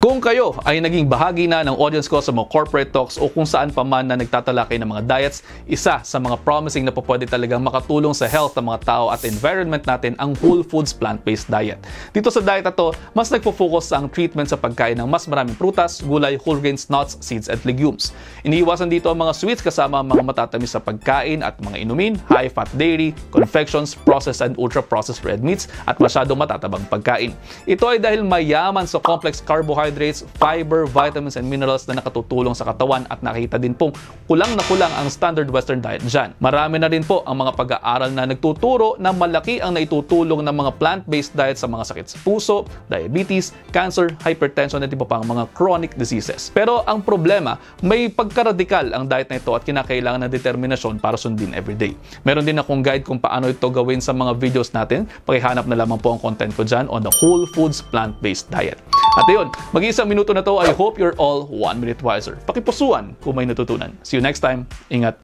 Kung kayo ay naging bahagi na ng audience ko sa mga corporate talks o kung saan pa man na nagtatalakay ng mga diets, isa sa mga promising na pwede talagang makatulong sa health ng mga tao at environment natin ang whole foods plant-based diet. Dito sa diet na to, mas nagpo-focus sa ang treatment sa pagkain ng mas maraming prutas, gulay, whole grains, nuts, seeds at legumes. Iniiwasan dito ang mga sweets kasama ang mga matatamis sa pagkain at mga inumin, high-fat dairy, confections, processed and ultra-processed red meats at masyadong matatabang pagkain. Ito ay dahil mayaman sa complex carbohydrates, fiber, vitamins, and minerals na nakatutulong sa katawan at nakita din pong kulang na kulang ang standard western diet dyan. Marami na rin po ang mga pag-aaral na nagtuturo na malaki ang naitutulong ng mga plant-based diet sa mga sakit sa puso, diabetes, cancer, hypertension at iba pang mga chronic diseases. Pero ang problema, may pagkaradikal ang diet na ito at kinakailangan ng determinasyon para sundin everyday. Meron din akong guide kung paano ito gawin sa mga videos natin. Pakihanap na lamang po ang content ko dyan on the whole foods plant-based diet. At ayun, mag-iisang minuto na to, I hope you're all 1 minute wiser. Pakipusuan kung may natutunan. See you next time. Ingat.